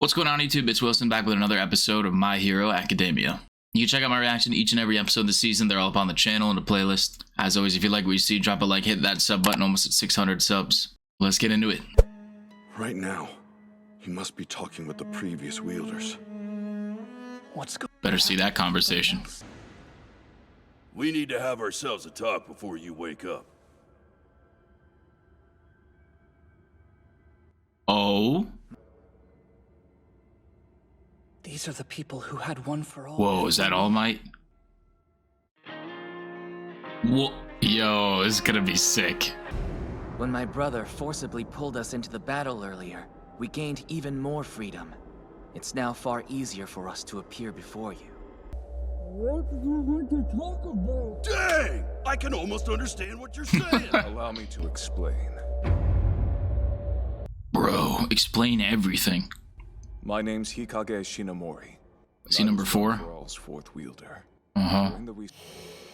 What's going on, YouTube? It's Wilson back with another episode of My Hero Academia. You can check out my reaction to each and every episode this season. They're all up on the channel in the playlist. As always, if you like what you see, drop a like, hit that sub button, almost at 600 subs. Let's get into it. Right now, he must be talking with the previous wielders. Better see that conversation. We need to have ourselves a talk before you wake up. Oh? These are the people who had One for All. Whoa, is that All Might? Whoa. Yo, this is gonna be sick. When my brother forcibly pulled us into the battle earlier, we gained even more freedom. It's now far easier for us to appear before you. What do you want to talk about? Dang! I can almost understand what you're saying. Allow me to explain. Bro, explain everything. My name's Hikage Shinomori. See number 4? Overall's fourth wielder. Uh-huh.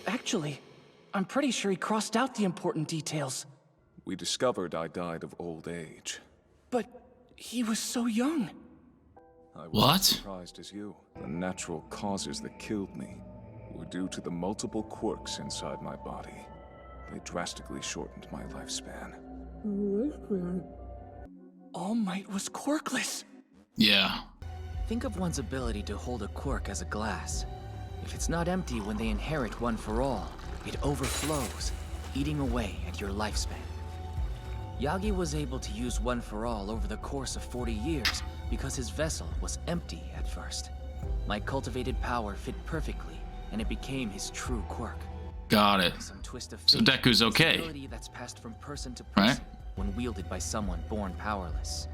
Actually, I'm pretty sure he crossed out the important details. We discovered I died of old age. But he was so young. I was What? as surprised as you. The natural causes that killed me were due to the multiple quirks inside my body. They drastically shortened my lifespan. All Might was quirkless. Yeah. Think of one's ability to hold a quirk as a glass. If it's not empty when they inherit One for All, it overflows, eating away at your lifespan. Yagi was able to use One for All over the course of 40 years because his vessel was empty at first. My cultivated power fit perfectly, and it became his true quirk. Got it. Some twist of So fate, Deku's it's okay. an ability that's passed from person to person Right? when wielded by someone born powerless.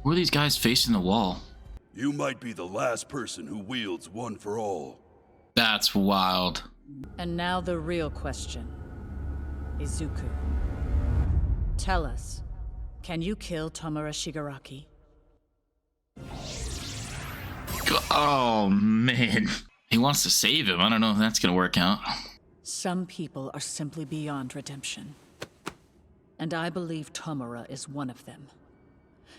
Who are these guys facing the wall? You might be the last person who wields One for All. That's wild. And now the real question. Izuku. Tell us, can you kill Tomura Shigaraki? Oh, man. He wants to save him. I don't know if that's gonna work out. Some people are simply beyond redemption. And I believe Tomura is one of them.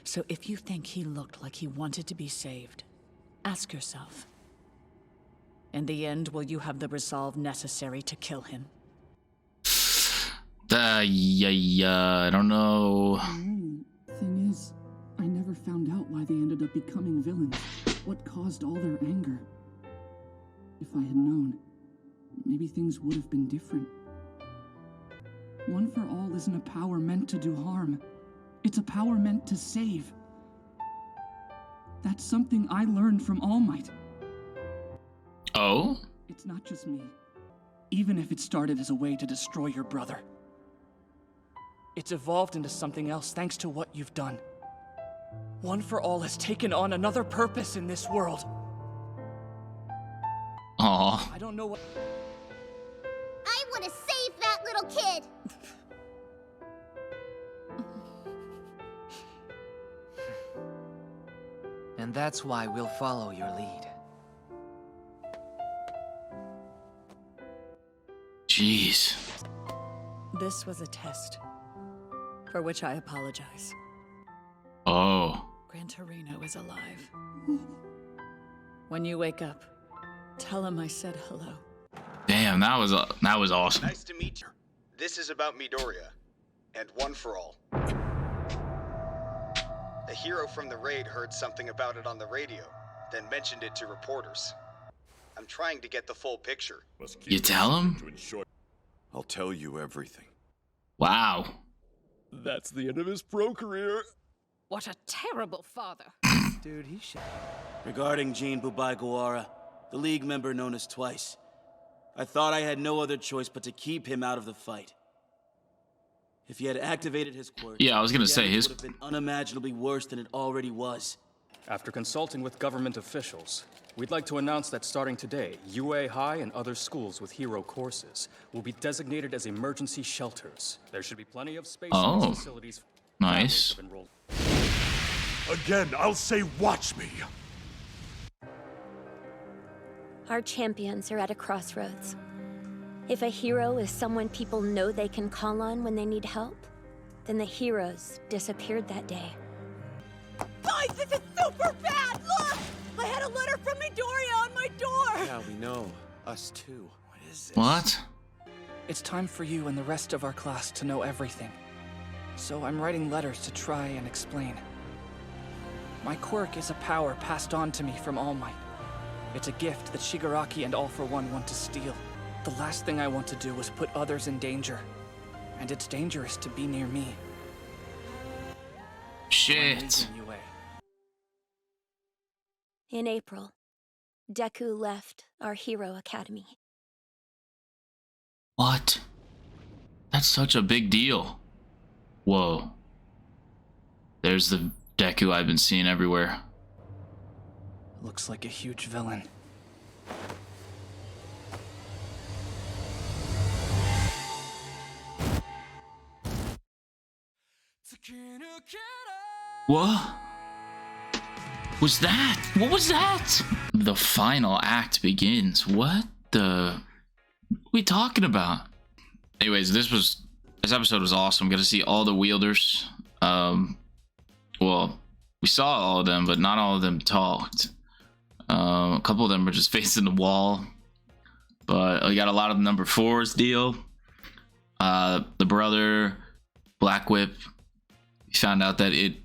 So if you think he looked like he wanted to be saved, ask yourself. In the end, will you have the resolve necessary to kill him? Yeah, I don't know. Thing is, I never found out why they ended up becoming villains. What caused all their anger? If I had known, maybe things would have been different. One for All isn't a power meant to do harm. It's a power meant to save. That's something I learned from All Might. Oh? It's not just me. Even if it started as a way to destroy your brother. It's evolved into something else thanks to what you've done. One for All has taken on another purpose in this world. Aw. I don't know what... I want to save that little kid! And that's why we'll follow your lead. Jeez. This was a test, for which I apologize. Oh. Gran Torino is alive. When you wake up, tell him I said hello. Damn, that was awesome. Nice to meet you. This is about Midoriya, and One for All. A hero from the raid heard something about it on the radio, then mentioned it to reporters. I'm trying to get the full picture. You tell him? I'll tell you everything. Wow. That's the end of his pro career. What a terrible father. Dude, he should... Regarding Jean Bubai-Gawara, the League member known as Twice, I thought I had no other choice but to keep him out of the fight. If he had activated his quirk, Yeah, I was gonna say his would have been unimaginably worse than it already was. After consulting with government officials, we'd like to announce that starting today, UA High and other schools with hero courses will be designated as emergency shelters. There should be plenty of space in these facilities. Nice. Again, I'll say watch me. Our champions are at a crossroads. If a hero is someone people know they can call on when they need help, then the heroes disappeared that day. Guys, this is super bad! us too. What is this? What? It's time for you and the rest of our class to know everything. So I'm writing letters to try and explain. My quirk is a power passed on to me from All Might. It's a gift that Shigaraki and All for One want to steal. The last thing I want to do is put others in danger. And it's dangerous to be near me. Shit. In April, Deku left our hero academy. What? That's such a big deal. Whoa. There's the Deku I've been seeing everywhere. Looks like a huge villain. What? Was that? What was that? The final act begins. What the? What are we talking about? Anyways, this episode was awesome. Got to see all the wielders. Well, we saw all of them, but not all of them talked. A couple of them were just facing the wall. But we got a lot of the number 4's deal. The brother, Black Whip. We found out that it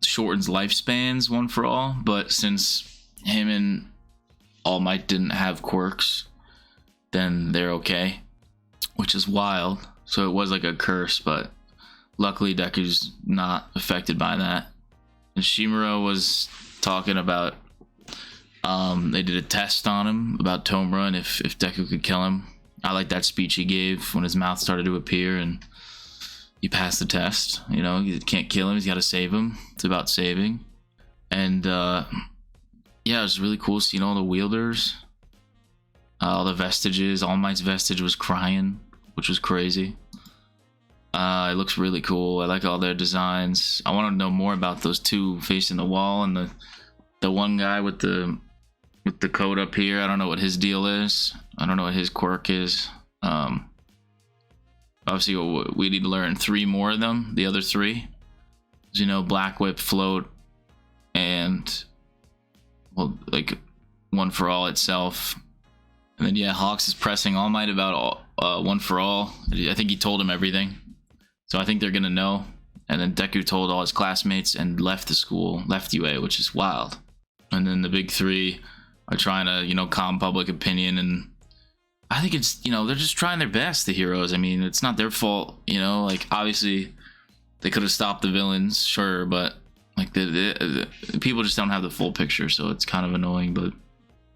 shortens lifespans one for all, but since him and All Might didn't have quirks, then they're okay, which is wild. So it was like a curse, but luckily Deku's not affected by that. And Shimura was talking about they did a test on him about Tomura and if Deku could kill him. I like that speech he gave when his mouth started to appear and he passed the test. You know, you can't kill him, he's got to save him. It's about saving. And yeah, it was really cool seeing all the wielders, all the vestiges. All Might's vestige was crying, which was crazy. It looks really cool. I like all their designs. I want to know more about those two facing the wall and the one guy with the coat up here. I don't know what his deal is. I don't know what his quirk is. Obviously, we need to learn 3 more of them. The other 3, you know, Black Whip, Float, and well, like One for All itself. And then yeah, Hawks is pressing All Might about One for All. I think he told him everything, so I think they're gonna know. And then Deku told all his classmates and left the school, left UA, which is wild. And then the big 3 are trying to, you know, calm public opinion, and I think it's, you know, they're just trying their best, the heroes. I mean, it's not their fault, you know, like obviously they could have stopped the villains, sure, but like the people just don't have the full picture, so it's kind of annoying, but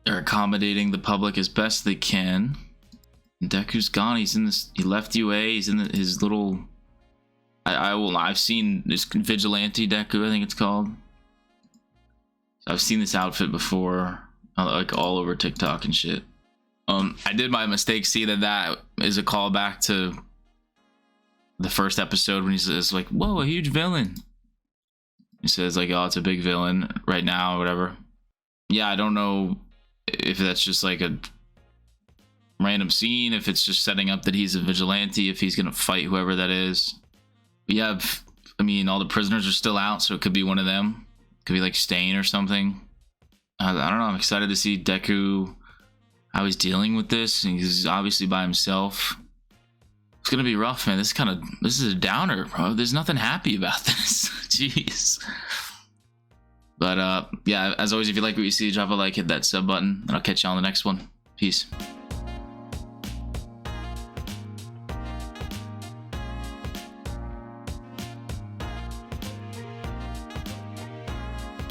they're accommodating the public as best they can. And Deku's gone. He's in this, he left UA, he's in his little, I've seen this Vigilante Deku, I think it's called. I've seen this outfit before, like all over TikTok and shit. I did by mistake see that is a callback to the first episode when he says like, whoa, a huge villain. He says like, oh, it's a big villain right now or whatever. Yeah, I don't know if that's just like a random scene, if it's just setting up that he's a vigilante, if he's gonna fight whoever that is. But yeah, I mean, all the prisoners are still out, so it could be one of them. It could be like Stain or something. I don't know, I'm excited to see Deku, how he's dealing with this. He's obviously by himself. It's gonna be rough, man. This is a downer, bro. There's nothing happy about this. Jeez. But yeah, as always, if you like what you see, drop a like, hit that sub button, and I'll catch you on the next one. Peace.